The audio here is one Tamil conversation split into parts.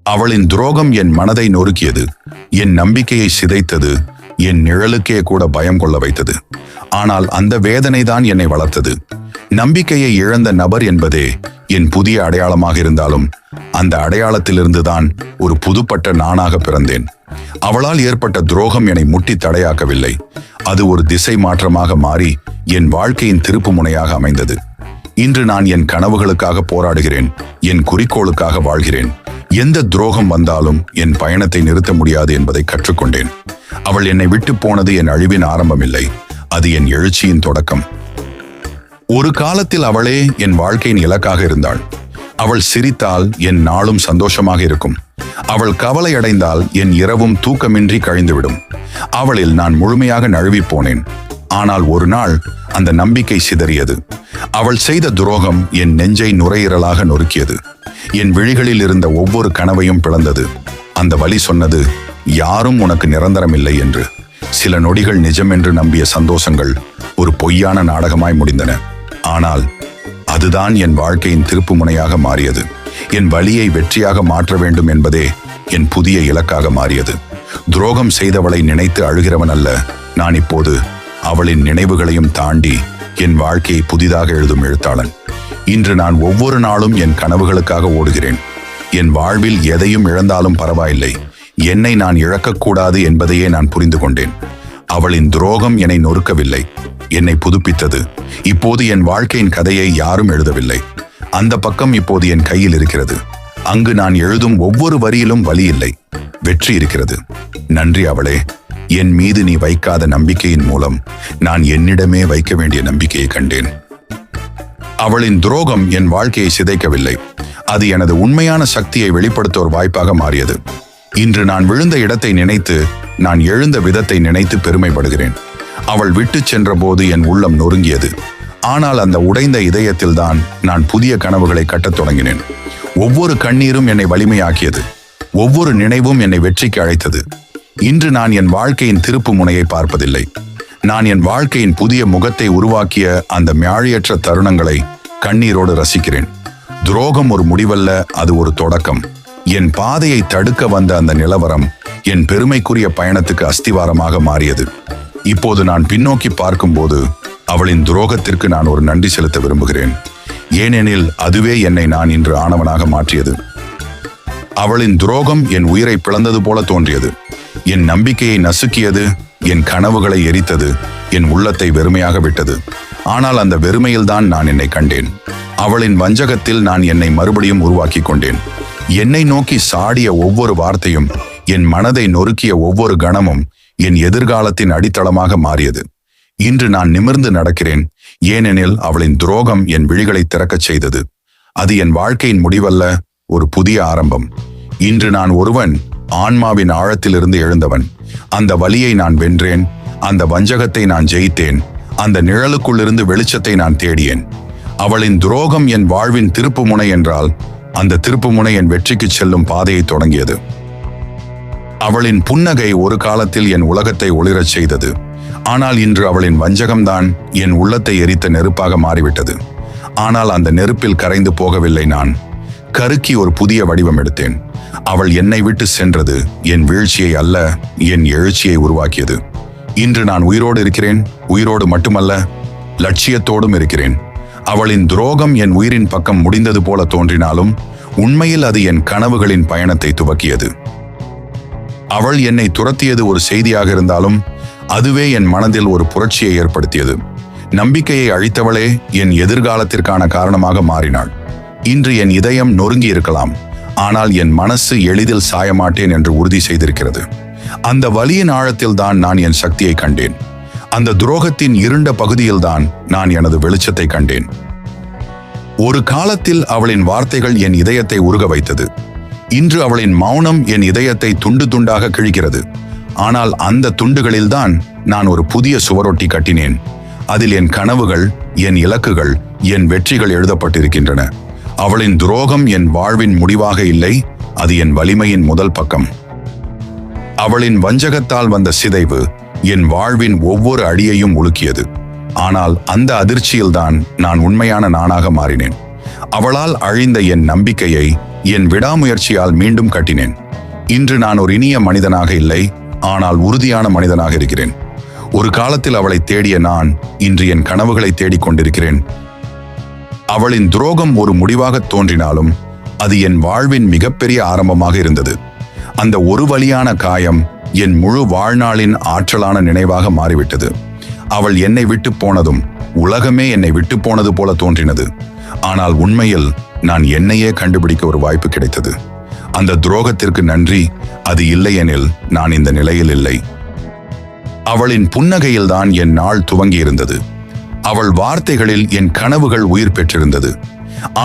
அவளின் துரோகம் என் மனதை நொறுக்கியது, என் நம்பிக்கையை சிதைத்தது, என் நிழலுக்கே கூட பயம் கொள்ள வைத்தது. ஆனால் அந்த வேதனைதான் என்னை வளர்த்தது. நம்பிக்கையை இழந்த நபர் என்பதே என் புதிய அடையாளமாக இருந்தாலும் அந்த அடையாளத்திலிருந்துதான் ஒரு புதுப்பட்ட நானாக பிறந்தேன். அவளால் ஏற்பட்ட துரோகம் என்னை முட்டி தடையாக்கவில்லை. அது ஒரு திசை மாற்றமாக மாறி என் வாழ்க்கையின் திருப்பு முனையாக அமைந்தது. இன்று நான் என் கனவுகளுக்காக போராடுகிறேன், என் குறிக்கோளுக்காக வாழ்கிறேன். எந்த துரோகம் வந்தாலும் என் பயணத்தை நிறுத்த முடியாது என்பதை கற்றுக்கொண்டேன். அவள் என்னை விட்டு போனது என் அழிவின் ஆரம்பமில்லை, அது என் எழுச்சியின் தொடக்கம். ஒரு காலத்தில் அவளே என் வாழ்க்கையின் இலக்காக இருந்தாள். அவள் சிரித்தால் என் நாளும் சந்தோஷமாக இருக்கும். அவள் கவலை அடைந்தால் என் இரவும் தூக்கமின்றி கழிந்துவிடும். அவளில் நான் முழுமையாக நழுவி போனேன். ஆனால் ஒரு நாள் அந்த நம்பிக்கை சிதறியது. அவள் செய்த துரோகம் என் நெஞ்சை நுரையீரலாக நொறுக்கியது. என் விழிகளில் இருந்த ஒவ்வொரு கனவையும் பிளந்தது. அந்த வலி சொன்னது, யாரும் உனக்கு நிரந்தரமில்லை என்று. சில நொடிகள் நிஜம் என்று நம்பிய சந்தோஷங்கள் ஒரு பொய்யான நாடகமாய் முடிந்தன. ஆனால் அதுதான் என் வாழ்க்கையின் திருப்பு முனையாக மாறியது. என் வலியை வெற்றியாக மாற்ற வேண்டும் என்பதே என் புதிய இலக்காக மாறியது. துரோகம் செய்தவளை நினைத்து அழுகிறவன் அல்ல நான் இப்போது. அவளின் நினைவுகளையும் தாண்டி என் வாழ்க்கையை புதிதாக எழுதும் எழுத்தாளன். இன்று நான் ஒவ்வொரு நாளும் என் கனவுகளுக்காக ஓடுகிறேன். என் வாழ்வில் எதையும் இழந்தாலும் பரவாயில்லை, என்னை நான் இழக்கக்கூடாது என்பதையே நான் புரிந்து கொண்டேன். அவளின் துரோகம் என்னை நொறுக்கவில்லை, என்னை புதுப்பித்தது. இப்போது என் வாழ்க்கையின் கதையை யாரும் எழுதவில்லை. அந்த பக்கம் இப்போது என் கையில் இருக்கிறது. அங்கு நான் எழுதும் ஒவ்வொரு வரியிலும் வலி இல்லை, வெற்றி இருக்கிறது. நன்றி அவளே. என் மீது நீ வைக்காத நம்பிக்கையின் மூலம் நான் என்னிடமே வைக்க வேண்டிய நம்பிக்கையை கண்டேன். அவளின் துரோகம் என் வாழ்க்கையை சிதைக்கவில்லை, அது எனது உண்மையான சக்தியை வெளிப்படுத்த ஒரு வாய்ப்பாக மாறியது. இன்று நான் விழுந்த இடத்தை நினைத்து, நான் எழுந்த விதத்தை நினைத்து பெருமைப்படுகிறேன். அவள் விட்டு சென்ற போது என் உள்ளம் நொறுங்கியது. ஆனால் அந்த உடைந்த இதயத்தில்தான் நான் புதிய கனவுகளை கட்டத் தொடங்கினேன். ஒவ்வொரு கண்ணீரும் என்னை வலிமையாக்கியது, ஒவ்வொரு நினைவும் என்னை வெற்றிக்கு அழைத்தது. இன்று நான் என் வாழ்க்கையின் திருப்பு முனையை பார்ப்பதில்லை, நான் என் வாழ்க்கையின் புதிய முகத்தை உருவாக்கிய அந்த மியாழியற்ற தருணங்களை கண்ணீரோடு ரசிக்கிறேன். துரோகம் ஒரு முடிவல்ல, அது ஒரு தொடக்கம். என் பாதையை தடுக்க வந்த அந்த நிலவரம் என் பெருமைக்குரிய பயணத்துக்கு அஸ்திவாரமாக மாறியது. இப்போது நான் பின்னோக்கி பார்க்கும்போது அவளின் துரோகத்திற்கு நான் ஒரு நன்றி செலுத்த விரும்புகிறேன். ஏனெனில் அதுவே என்னை நான் இன்று ஆனவனாக மாற்றியது. அவளின் துரோகம் என் உயிரை பிளந்தது போல தோன்றியது. என் நம்பிக்கையை நசுக்கியது, என் கனவுகளை எரித்தது, என் உள்ளத்தை வெறுமையாக விட்டது. ஆனால் அந்த வெறுமையில்தான் நான் என்னை கண்டேன். அவளின் வஞ்சகத்தில் நான் என்னை மறுபடியும் உருவாக்கி கொண்டேன். என்னை நோக்கி சாடிய ஒவ்வொரு வார்த்தையும், என் மனதை நொறுக்கிய ஒவ்வொரு கணமும் என் எதிர்காலத்தின் அடித்தளமாக மாறியது. இன்று நான் நிமிர்ந்து நடக்கிறேன், ஏனெனில் அவளின் துரோகம் என் விழிகளை திறக்கச் செய்தது. அது என் வாழ்க்கையின் முடிவல்ல, ஒரு புதிய ஆரம்பம். இன்று நான் ஒருவன், ஆன்மாவின் ஆழத்திலிருந்து எழுந்தவன். அந்த வலியை நான் வென்றேன், அந்த வஞ்சகத்தை நான் ஜெயித்தேன், அந்த நிழலுக்குள்ளிருந்து வெளிச்சத்தை நான் தேடியேன். அவளின் துரோகம் என் வாழ்வின் திருப்பு முனை என்றால், அந்த திருப்பு முனை என் வெற்றிக்கு செல்லும் பாதையை தொடங்கியது. அவளின் புன்னகை ஒரு காலத்தில் என் உலகத்தை ஒளிரச் செய்தது. ஆனால் இன்று அவளின் வஞ்சகம்தான் என் உள்ளத்தை எரித்த நெருப்பாக மாறிவிட்டது. ஆனால் அந்த நெருப்பில் கரைந்து போகவில்லை நான். கருக்கி ஒரு புதிய வடிவம் எடுத்தேன். அவள் என்னை விட்டு சென்றது என் வீழ்ச்சியை அல்ல, என் எழுச்சியை உருவாக்கியது. இன்று நான் உயிரோடு இருக்கிறேன், உயிரோடு மட்டுமல்ல, லட்சியத்தோடும் இருக்கிறேன். அவளின் துரோகம் என் உயிரின் பக்கம் முடிந்தது போல தோன்றினாலும் உண்மையில் அது என் கனவுகளின் பயணத்தை துவக்கியது. அவள் என்னை துரத்தியது ஒரு செய்தியாக இருந்தாலும் அதுவே என் மனதில் ஒரு புரட்சியை ஏற்படுத்தியது. நம்பிக்கையை அழித்தவளே என் எதிர்காலத்திற்கான காரணமாக மாறினாள். இன்று என் இதயம் நொறுங்கி இருக்கலாம், ஆனால் என் மனசு எளிதில் சாயமாட்டேன் என்று உறுதி செய்திருக்கிறது. அந்த வலியின் ஆழத்தில்தான் நான் என் சக்தியை கண்டேன். அந்த துரோகத்தின் இருண்ட பகுதியில்தான் நான் எனது வெளிச்சத்தை கண்டேன். ஒரு காலத்தில் அவளின் வார்த்தைகள் என் இதயத்தை உருக வைத்தது. இன்று அவளின் மௌனம் என் இதயத்தை துண்டு துண்டாக கிழிக்கிறது. ஆனால் அந்த துண்டுகளில்தான் நான் ஒரு புதிய சுவரொட்டி கட்டினேன். அதில் என் கனவுகள், என் இலக்குகள், என் வெற்றிகள் எழுதப்பட்டிருக்கின்றன. அவளின் துரோகம் என் வாழ்வின் முடிவாக இல்லை, அது என் வலிமையின் முதல் பக்கம். அவளின் வஞ்சகத்தால் வந்த சிதைவு என் வாழ்வின் ஒவ்வொரு அடியையும் உலுக்கியது. ஆனால் அந்த அதிர்ச்சியில்தான் நான் உண்மையான நானாக மாறினேன். அவளால் அழிந்த என் நம்பிக்கையை என் விடாமுயற்சியால் மீண்டும் கட்டினேன். இன்று நான் ஒரு இனிய மனிதனாக இல்லை, ஆனால் உறுதியான மனிதனாக இருக்கிறேன். ஒரு காலத்தில் அவளை தேடிய நான் இன்று என் கனவுகளை தேடிக் கொண்டிருக்கிறேன். அவளின் துரோகம் ஒரு முடிவாக தோன்றினாலும் அது என் வாழ்வின் மிகப்பெரிய ஆரம்பமாக இருந்தது. அந்த ஒரு வலியான காயம் என் முழு வாழ்நாளின் ஆற்றலான நினைவாக மாறிவிட்டது. அவள் என்னை விட்டு போனதும் உலகமே என்னை விட்டு போனது போல தோன்றினது. ஆனால் உண்மையில் நான் என்னையே கண்டுபிடிக்க ஒரு வாய்ப்பு கிடைத்தது. அந்த துரோகத்திற்கு நன்றி. அது இல்லையெனில் நான் இந்த நிலையில் இல்லை. அவளின் புன்னகையில்தான் என் நாள் துவங்கி இருந்தது. அவள் வார்த்தைகளில் என் கனவுகள் உயிர் பெற்றிருந்தது.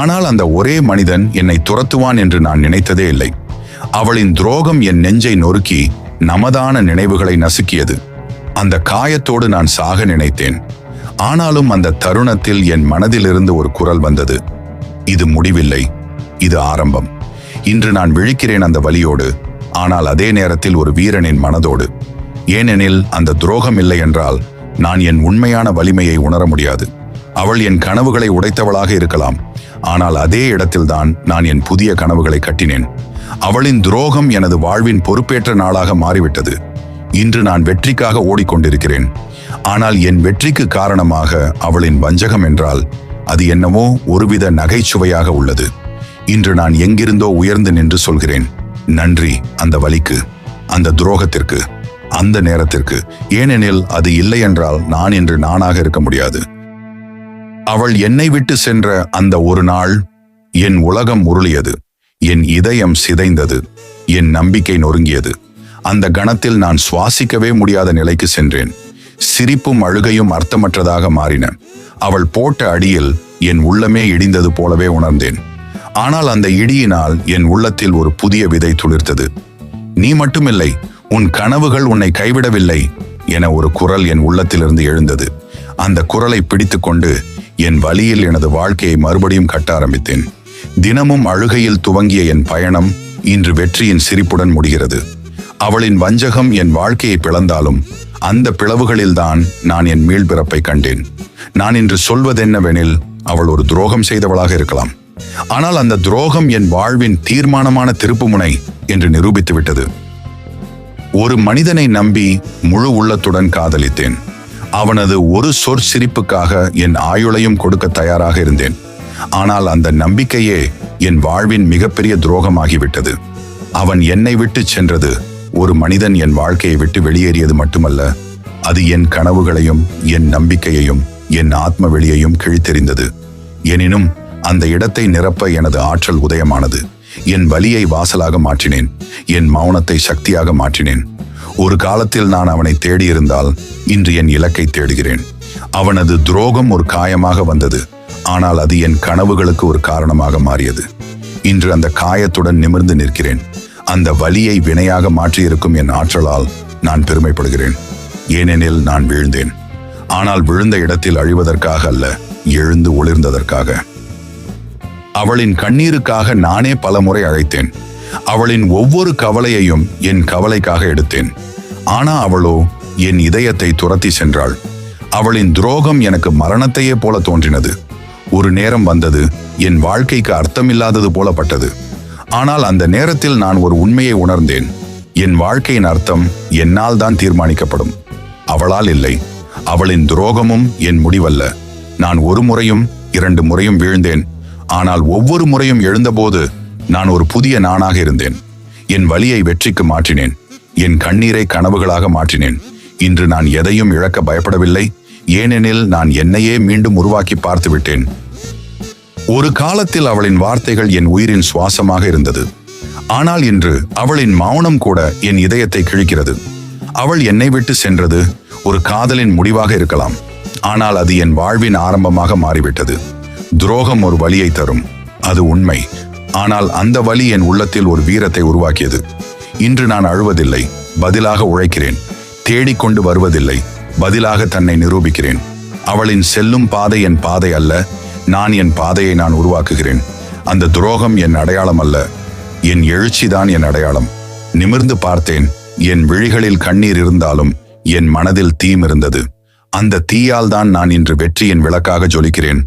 ஆனால் அந்த ஒரே மனிதன் என்னை துரத்துவான் என்று நான் நினைத்ததே இல்லை. அவளின் துரோகம் என் நெஞ்சை நொறுக்கி நமதான நினைவுகளை நசுக்கியது. அந்த காயத்தோடு நான் சாக நினைத்தேன். ஆனாலும் அந்த தருணத்தில் என் மனதிலிருந்து ஒரு குரல் வந்தது. இது முடிவில்லை, இது ஆரம்பம். இன்று நான் விழிக்கிறேன் அந்த வலியோடு, ஆனால் அதே நேரத்தில் ஒரு வீரனின் மனதோடு. ஏனெனில் அந்த துரோகம் இல்லை என்றால் நான் என் உண்மையான வலிமையை உணர முடியாது. அவள் என் கனவுகளை உடைத்தவளாக இருக்கலாம், ஆனால் அதே இடத்தில்தான் நான் என் புதிய கனவுகளை கட்டினேன். அவளின் துரோகம் எனது வாழ்வின் பொறுப்பேற்ற நாளாக மாறிவிட்டது. இன்று நான் வெற்றிக்காக ஓடிக்கொண்டிருக்கிறேன். ஆனால் என் வெற்றிக்கு காரணமாக அவளின் வஞ்சகம் என்றால் அது என்னவோ ஒருவித நகைச்சுவையாக உள்ளது. இன்று நான் எங்கிருந்தோ உயர்ந்து நின்று சொல்கிறேன், நன்றி அந்த வலிக்கு, அந்த துரோகத்திற்கு, அந்த நேரத்திற்கு. ஏனெனில் அது இல்லை என்றால் நான் இன்று நானாக இருக்க முடியாது. அவள் என்னை விட்டு சென்ற அந்த ஒரு நாள் என் உலகம் உருளியது. என் இதயம் சிதைந்தது. என் நம்பிக்கை நொறுங்கியது. அந்த கணத்தில் நான் சுவாசிக்கவே முடியாத நிலைக்கு சென்றேன். சிரிப்பும் அழுகையும் அர்த்தமற்றதாக மாறின. அவள் போட்ட அடியில் என் உள்ளமே இடிந்தது போலவே உணர்ந்தேன். ஆனால் அந்த இடியினால் என் உள்ளத்தில் ஒரு புதிய விதை துளிர்த்தது. நீ மட்டுமில்லை, உன் கனவுகள் உன்னை கைவிடவில்லை என ஒரு குரல் என் உள்ளத்திலிருந்து எழுந்தது. அந்த குரலை பிடித்துக்கொண்டு என் வலியில் எனது வாழ்க்கையை மறுபடியும் கட்ட ஆரம்பித்தேன். தினமும் அழுகையில் துவங்கிய என் பயணம் இன்று வெற்றியின் சிரிப்புடன் முடிகிறது. அவளின் வஞ்சகம் என் வாழ்க்கையை பிளந்தாலும் அந்த பிளவுகளில்தான் நான் என் மீள்பிறப்பை கண்டேன். நான் இன்று சொல்வதென்னவெனில், அவள் ஒரு துரோகம் செய்தவளாக இருக்கலாம், ஆனால் அந்த துரோகம் என் வாழ்வின் தீர்மானமான திருப்புமுனை என்று நிரூபித்து விட்டது. ஒரு மனிதனை நம்பி முழு உள்ளத்துடன் காதலித்தேன். அவனது ஒரு சொற்சிரிப்புக்காக என் ஆயுளையும் கொடுக்க தயாராக இருந்தேன். ஆனால் அந்த நம்பிக்கையே என் வாழ்வின் மிகப்பெரிய துரோகமாகிவிட்டது. அவன் என்னை விட்டு சென்றது. ஒரு மனிதன் என் வாழ்க்கையை விட்டு வெளியேறியது மட்டுமல்ல, அது என் கனவுகளையும் என் நம்பிக்கையையும் என் ஆத்ம வெளியையும் கிழித்தெறிந்தது. எனினும் அந்த இடத்தை நிரப்ப எனது ஆற்றல் உதயமானது. என் வலியை வாசலாக மாற்றினேன். என் மௌனத்தை சக்தியாக மாற்றினேன். ஒரு காலத்தில் நான் அவனை தேடியிருந்தால் இன்று என் இலக்கை தேடுகிறேன். அவனது துரோகம் ஒரு காயமாக வந்தது, ஆனால் அது என் கனவுகளுக்கு ஒரு காரணமாக மாறியது. இன்று அந்த காயத்துடன் நிமிர்ந்து நிற்கிறேன். அந்த வலியை வினையாக மாற்றியிருக்கும் என் ஆற்றலால் நான் பெருமைப்படுகிறேன். ஏனெனில் நான் வீழ்ந்தேன், ஆனால் விழுந்த இடத்தில் அழிவதற்காக அல்ல, எழுந்து ஒளிர்ந்ததற்காக. அவளின் கண்ணீருக்காக நானே பல முறை அழைத்தேன். அவளின் ஒவ்வொரு கவலையையும் என் கவலைக்காக எடுத்தேன். ஆனா அவளோ என் இதயத்தை துரத்தி சென்றாள். அவளின் துரோகம் எனக்கு மரணத்தையே போல தோன்றினது. ஒரு நேரம் வந்தது, என் வாழ்க்கைக்கு அர்த்தமில்லாதது போலப்பட்டது. ஆனால் அந்த நேரத்தில் நான் ஒரு உண்மையை உணர்ந்தேன். என் வாழ்க்கையின் அர்த்தம் என்னால் தான் தீர்மானிக்கப்படும், அவளால் இல்லை. அவளின் துரோகமும் என் முடிவல்ல. நான் ஒரு முறையும் 2 முறையும் வீழ்ந்தேன், ஆனால் ஒவ்வொரு முறையும் எழுந்தபோது நான் ஒரு புதிய நானாக இருந்தேன். என் வலியை வெற்றிக்கு மாற்றினேன். என் கண்ணீரை கனவுகளாக மாற்றினேன். இன்று நான் எதையும் இழக்க பயப்படவில்லை, ஏனெனில் நான் என்னையே மீண்டும் உருவாக்கி பார்த்து விட்டேன். ஒரு காலத்தில் அவளின் வார்த்தைகள் என் உயிரின் சுவாசமாக இருந்தது. ஆனால் இன்று அவளின் மௌனம் கூட என் இதயத்தை கிழிக்கிறது. அவள் என்னை விட்டு சென்றது ஒரு காதலின் முடிவாக இருக்கலாம், ஆனால் அது என் வாழ்வின் ஆரம்பமாக மாறிவிட்டது. துரோகம் ஒரு வலியை தரும், அது உண்மை. ஆனால் அந்த வலி என் உள்ளத்தில் ஒரு வீரத்தை உருவாக்கியது. இன்று நான் அழுவதில்லை, பதிலாக உழைக்கிறேன். தேடிக்கொண்டு வருவதில்லை, பதிலாக தன்னை நிரூபிக்கிறேன். அவளின் செல்லும் பாதை என் பாதை அல்ல, நான் என் பாதையை நான் உருவாக்குகிறேன். அந்த துரோகம் என் அடையாளம் அல்ல, என் எழுச்சிதான் என் அடையாளம். நிமிர்ந்து பார்த்தேன். என் விழிகளில் கண்ணீர் இருந்தாலும் என் மனதில் தீம் இருந்தது. அந்த தீயால் தான் நான் இன்று வெற்றியின் விளக்காக ஜொலிக்கிறேன்.